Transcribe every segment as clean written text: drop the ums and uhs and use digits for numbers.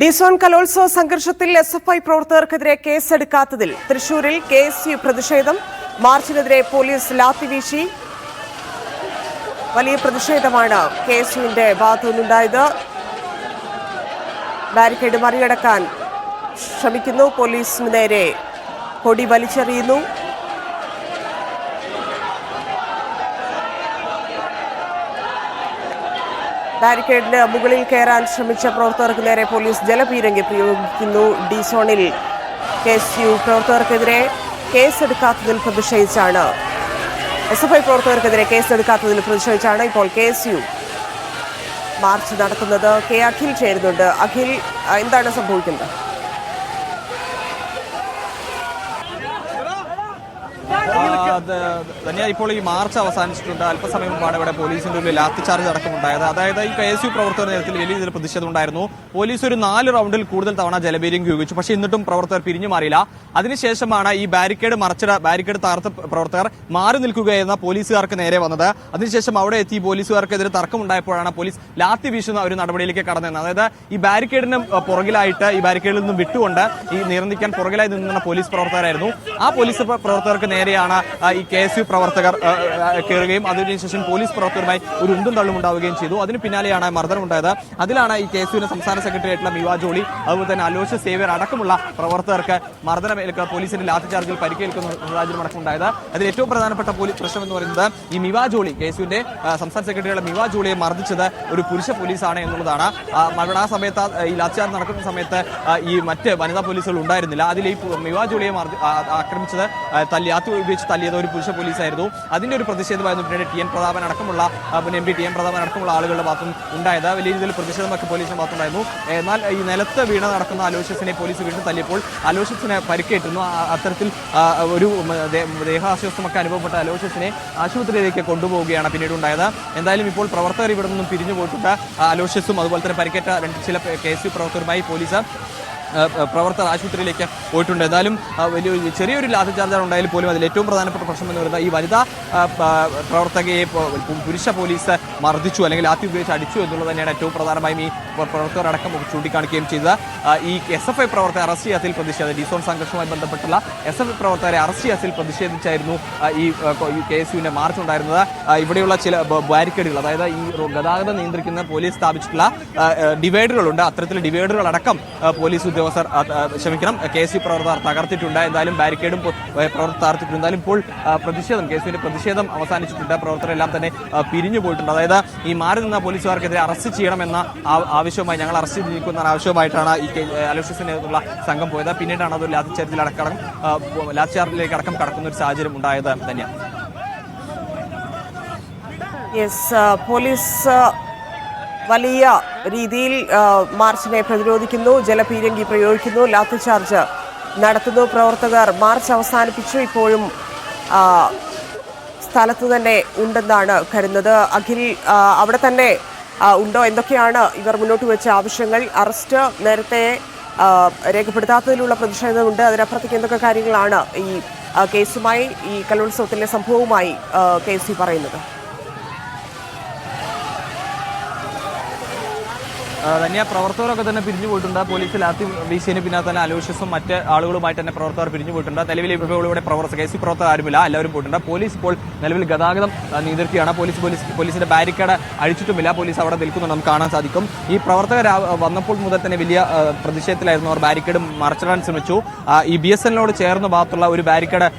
Disown കലോത്സവ സംഘർഷത്തിൽ SFI പ്രവർത്തകർക്കെതിരെ കേസെടുക്കാത്തതിൽ തൃശൂരിൽ കെഎസ്യു പ്രതിഷേധം. മാർച്ചിനെതിരെ പോലീസ് ലാത്തിവീശി. വലിയ പ്രതിഷേധമാണ് കെഎസ്യുവിന്റെ ഭാഗത്തുനിന്നുണ്ടായത്. ബാരിക്കേഡ് മറികടക്കാൻ ശ്രമിക്കുന്നു. പോലീസിന് നേരെ കൊടി വലിച്ചെറിയുന്നു. ബാരിക്കേഡിന് മുകളിൽ കയറാൻ ശ്രമിച്ച പ്രവർത്തകർക്ക് നേരെ പോലീസ് ജലപീരങ്കി പ്രയോഗിക്കുന്നു. ഡിസോണിൽ കെഎസ്യു പ്രവർത്തകർക്കെതിരെ കേസെടുക്കാത്തതിൽ പ്രതിഷേധിച്ചാണ് എസ്എഫ്ഐ പ്രവർത്തകർക്കെതിരെ കേസെടുക്കാത്തതിൽ പ്രതിഷേധിച്ചാണ് ഇപ്പോൾ കെഎസ്യു മാർച്ച് നടത്തുന്നത്. കെ അഖിൽ ചേരുന്നുണ്ട്. അഖിൽ, എന്താണ് സംഭവിക്കുന്നത്? തന്നെ ഇപ്പോൾ ഈ മാർച്ച് അവസാനിച്ചിട്ടുണ്ട്. അല്പസമയം മുമ്പാണ് ഇവിടെ പോലീസിന്റെ ഉള്ളിൽ ലാത്തി ചാർജ് അടക്കമുണ്ടായത്. അതായത് ഈ കെഎസ്യു പ്രവർത്തകർ നേതൃത്വത്തിൽ വലിയ രീതിയിൽ പ്രതിഷേധം ഉണ്ടായിരുന്നു. പോലീസ് ഒരു 4 റൗണ്ടിൽ കൂടുതൽ തവണ ജലപീരങ്കി ഉപയോഗിച്ചു. പക്ഷേ എന്നിട്ടും പ്രവർത്തകർ പിരിഞ്ഞു മാറിയില്ല. അതിനുശേഷമാണ് ഈ ബാരിക്കേഡ് താർത്ത പ്രവർത്തകർ മാറി നിൽക്കുകയെന്ന പോലീസുകാർക്ക് നേരെ വന്നത്. അതിനുശേഷം അവിടെ എത്തി പോലീസുകാർക്കെതിരെ തർക്കമുണ്ടായപ്പോഴാണ് പോലീസ് ലാത്തി വീശുന്ന ഒരു നടപടിയിലേക്ക് കടന്നത്. അതായത് ഈ ബാരിക്കേഡിന് പുറകിലായിട്ട് ഈ ബാരിക്കേഡിൽ നിന്നും വിട്ടുകൊണ്ട് ഈ നിയന്ത്രിക്കാൻ പുറകിലായി നിന്ന പോലീസ് പ്രവർത്തകരായിരുന്നു. ആ പോലീസ് പ്രവർത്തകർക്ക് നേരെയാണ് ഈ കെഎസ്യു പ്രവർത്തകർ കയറുകയും അതിനുശേഷം പോലീസ് പ്രവർത്തകരുമായി ഒരു ഉന്തും തള്ളും ഉണ്ടാവുകയും ചെയ്തു. അതിന് പിന്നാലെയാണ് മർദ്ദനമുണ്ടായത്. അതിലാണ് ഈ കെഎസ്യുവിന്റെ സംസ്ഥാന സെക്രട്ടറി ആയിട്ടുള്ള മിവാ ജോളി, അതുപോലെ തന്നെ അലോഷ്യ സേവ്യർ അടക്കമുള്ള പ്രവർത്തകർക്ക് മർദ്ദനമേൽക്കുക, പോലീസിന്റെ ലാത്തി ചാർജിൽ പരിക്കേൽക്കുന്ന സാഹചര്യം അടക്കമുണ്ടായത്. അതിൽ ഏറ്റവും പ്രധാനപ്പെട്ട പ്രശ്നം എന്ന് പറയുന്നത് ഈ മിവാ ജോളി, കെഎസ്യുവിന്റെ സംസ്ഥാന സെക്രട്ടറിയുള്ള മിവാ ജോളിയെ മർദ്ദിച്ചത് ഒരു പുരുഷ പോലീസാണ് എന്നുള്ളതാണ്. ആ സമയത്ത് ഈ ലാത്തി ചാർജ് നടക്കുന്ന സമയത്ത് ഈ മറ്റ് വനിതാ പോലീസുകൾ ഉണ്ടായിരുന്നില്ല. അതിൽ ഈ മിവാ ജോളിയെ ആക്രമിച്ചത് ലാത്തി ഉപയോഗിച്ച് തല്ലിയത് ഒരു പുരുഷ പോലീസായിരുന്നു. അതിന്റെ ഒരു പ്രതിഷേധമായിരുന്നു പിന്നീട് ടി എൻ പ്രതാപൻ അടക്കമുള്ള ആളുകളുടെ ഭാഗത്തും ഉണ്ടായത്. വലിയ രീതിയിൽ പ്രതിഷേധമൊക്കെ പോലീസിന്റെ ഭാഗത്തുണ്ടായിരുന്നു. എന്നാൽ ഈ നിലത്ത് വീണ് നടക്കുന്ന അലോഷ്യസിനെ പോലീസ് വീണ്ടും തല്ലിയപ്പോൾ അലോഷ്യസിനെ പരിക്കേറ്റുന്നു. അത്തരത്തിൽ ഒരു ദേഹാസ്വസ്ഥമൊക്കെ അനുഭവപ്പെട്ട അലോഷ്യസിനെ ആശുപത്രിയിലേക്ക് കൊണ്ടുപോവുകയാണ് പിന്നീട് ഉണ്ടായത്. എന്തായാലും ഇപ്പോൾ പ്രവർത്തകർ ഇവിടെ നിന്നും പിരിഞ്ഞു പോയിട്ടുണ്ട്. അലോഷ്യസും അതുപോലെ തന്നെ പരിക്കേറ്റ ചില കെഎസ്യു പ്രവർത്തകരുമായി പോലീസ് പ്രവർത്തകർ ആശുപത്രിയിലേക്ക് പോയിട്ടുണ്ട്. എന്തായാലും ചെറിയൊരു ലാത്തി ചാർജ് ഉണ്ടായാലും പോലും അതിൽ ഏറ്റവും പ്രധാനപ്പെട്ട പ്രശ്നം എന്ന് പറയുന്നത് ഈ വനിതാ പ്രവർത്തകയെ പുരുഷ പോലീസ് മർദ്ദിച്ചു അല്ലെങ്കിൽ ലാത്തി ഉപയോഗിച്ച് അടിച്ചു എന്നുള്ളത് തന്നെയാണ് ഏറ്റവും പ്രധാനമായും ഈ പ്രവർത്തകർ അടക്കം ചൂണ്ടിക്കാണിക്കുകയും ചെയ്തത്. ഈ എസ്എഫ്ഐ പ്രവർത്തകരെ അറസ്റ്റ് ചെയ്യാത്തിൽ പ്രതിഷേധം, ഡിസോൺ സംഘർഷവുമായി ബന്ധപ്പെട്ടുള്ള എസ്എഫ്ഐ പ്രവർത്തകരെ അറസ്റ്റ് ചെയ്യാത്തിൽ പ്രതിഷേധിച്ചായിരുന്നു ഈ കെഎസ്യുവിന്റെ മാർച്ച് ഉണ്ടായിരുന്നത്. ഇവിടെയുള്ള ചില ബാരിക്കേഡുകൾ, അതായത് ഈ ഗതാഗതം നിയന്ത്രിക്കുന്ന പോലീസ് സ്ഥാപിച്ചിട്ടുള്ള ഡിവൈഡറുകളുണ്ട്. അത്തരത്തിൽ ഡിവൈഡറുകൾ അടക്കം പോലീസ് കെഎസ്യു പ്രവർത്തകർ തകർത്തിട്ടുണ്ട്. എന്തായാലും ബാരിക്കേഡും പ്രവർത്തകർ തകർത്തിട്ടുണ്ട്. എന്തായാലും ഇപ്പോൾ കെഎസ്യുവിന്റെ പ്രതിഷേധം അവസാനിച്ചിട്ടുണ്ട്. പ്രവർത്തകരെല്ലാം തന്നെ പിരിഞ്ഞു പോയിട്ടുണ്ട്. അതായത് ഈ മാറി നിന്ന പോലീസുകാർക്കെതിരെ അറസ്റ്റ് ചെയ്യണമെന്ന ആവശ്യവുമായി, ഞങ്ങൾ അറസ്റ്റ് ചെയ്തിരിക്കുന്ന ആവശ്യമായിട്ടാണ് ഈ അലോഷ്യസിനുള്ള സംഘം പോയത്. പിന്നീടാണ് അതൊരു ലാത്തിച്ചാർജിലേക്ക് അടക്കം കടക്കുന്ന ഒരു സാഹചര്യം ഉണ്ടായത് തന്നെയാണ്. പോലീസ് വലിയ രീതിയിൽ മാർച്ചിനെ പ്രതിരോധിക്കുന്നു, ജലപീരങ്കി പ്രയോഗിക്കുന്നു, ലാത്തിചാർജ് നടത്തുന്നു. പ്രവർത്തകർ മാർച്ച് അവസാനിപ്പിച്ചു. ഇപ്പോഴും സ്ഥലത്ത് തന്നെ ഉണ്ടെന്നാണ് കരുതുന്നത്. അഖിൽ, അവിടെ തന്നെ ഉണ്ടോ? എന്തൊക്കെയാണ് ഇവർ മുന്നോട്ട് വെച്ച ആവശ്യങ്ങൾ? അറസ്റ്റ് നേരത്തെ രേഖപ്പെടുത്താത്തതിലുള്ള പ്രതിഷേധമുണ്ട്. അതിനപ്പുറത്തേക്ക് എന്തൊക്കെ കാര്യങ്ങളാണ് ഈ കേസുമായി, ഈ കലോത്സവത്തിലെ സംഭവവുമായി കെഎസ്യു പറയുന്നത്? തന്നെ പ്രവർത്തകരൊക്കെ തന്നെ പിരിഞ്ഞു പോയിട്ടുണ്ട്. പോലീസ് ലാത്തി വീശിയതിന് പിന്നാലെ തന്നെ അലോഷ്യസും മറ്റ് ആളുകളുമായിട്ട് തന്നെ പ്രവർത്തകർ പിരിഞ്ഞു പോയിട്ടുണ്ട്. നിലവിൽ ഇപ്പോൾ ഇവിടെ കെഎസ്യു പ്രവർത്തകർ ആരുമില്ല, എല്ലാവരും പോയിട്ടുണ്ട്. പോലീസ് ഇപ്പോൾ നിലവിൽ ഗതാഗതം നിയന്ത്രിക്കുകയാണ്. പോലീസിന്റെ ബാരിക്കേഡ് അഴിച്ചിട്ടുമില്ല. പോലീസ് അവിടെ നിൽക്കുന്നുണ്ട്, നമുക്ക് കാണാൻ സാധിക്കും. ഈ പ്രവർത്തകർ വന്നപ്പോൾ മുതൽ തന്നെ വലിയ പ്രതിഷേധത്തിലായിരുന്നു. അവർ ബാരിക്കേഡ് മറിച്ചിടാൻ ശ്രമിച്ചു. ഈ BSNലോട് ചേർന്ന ഭാഗത്തുള്ള ഒരു ബാരിക്കേഡ്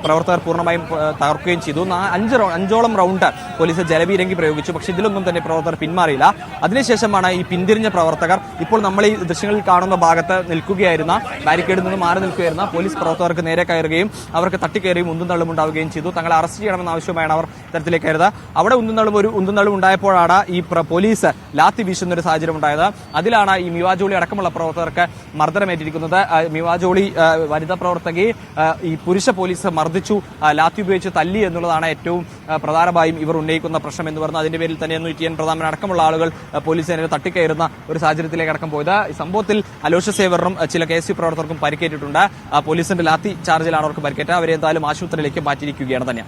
പ്രവർത്തകർ പൂർണ്ണമായും തകർക്കുകയും ചെയ്തു. 5ഓളം റൗണ്ട് പോലീസ് ജലപീരങ്കി പ്രയോഗിച്ചു. പക്ഷേ ഇതിലൊന്നും തന്നെ പ്രവർത്തകർ പിന്മാറിയില്ല. അതിനുശേഷമാണ് ഈ പിന്തിരിഞ്ഞ പ്രവർത്തകർ ഇപ്പോൾ നമ്മൾ ഈ ദൃശ്യങ്ങളിൽ കാണുന്ന ഭാഗത്ത് നിൽക്കുകയായിരുന്ന, ബാരിക്കേഡിൽ നിന്ന് മാറി നിൽക്കുകയായിരുന്ന പോലീസ് പ്രവർത്തകർക്ക് നേരെ കയറുകയും അവർക്ക് തട്ടിക്കയറുകയും ഉന്തും തള്ളും ഉണ്ടാവുകയും ചെയ്തു. തങ്ങളെ അറസ്റ്റ് ചെയ്യണമെന്ന ആവശ്യമായാണ് അവർ ഇത്തരത്തിലേക്ക് കയറുന്നത്. അവിടെ ഉന്തും തള്ളും ഉണ്ടായപ്പോഴാണ് ഈ പോലീസ് ലാത്തി വീശുന്ന ഒരു സാഹചര്യം ഉണ്ടായത്. അതിലാണ് ഈ മിവാ ജോളി അടക്കമുള്ള പ്രവർത്തകർക്ക് മർദ്ദനമേറ്റിരിക്കുന്നത്. മിവാ ജോളി വനിതാ പ്രവർത്തകയെ ഈ പുരുഷ പോലീസ് മർദ്ദിച്ചു, ലാത്തി ഉപയോഗിച്ച് തല്ലി എന്നുള്ളതാണ് ഏറ്റവും പ്രധാനമായും ഇവർ ഉന്നയിക്കുന്ന പ്രശ്നം എന്ന് പറഞ്ഞാൽ അതിന്റെ പേരിൽ തന്നെയായിരുന്നു ടി എൻ പ്രതാപൻ അടക്കമുള്ള ആളുകൾ പോലീസിനെ തട്ടിക്കയറുന്ന ഒരു സാഹചര്യത്തിലേക്ക് അടക്കം പോയത്. ഈ സംഭവത്തിൽ അലോഷ്യ സേവറിനും ചില കെഎസ്യു പ്രവർത്തകർക്കും പരിക്കേറ്റിട്ടുണ്ട്. പോലീസിന്റെ ലാത്തി ചാർജിലാണ് അവർക്ക് പരിക്കേറ്റ. അവരെ എന്തായാലും ആശുപത്രിയിലേക്ക് മാറ്റിയിരിക്കുകയാണ് തന്നെ.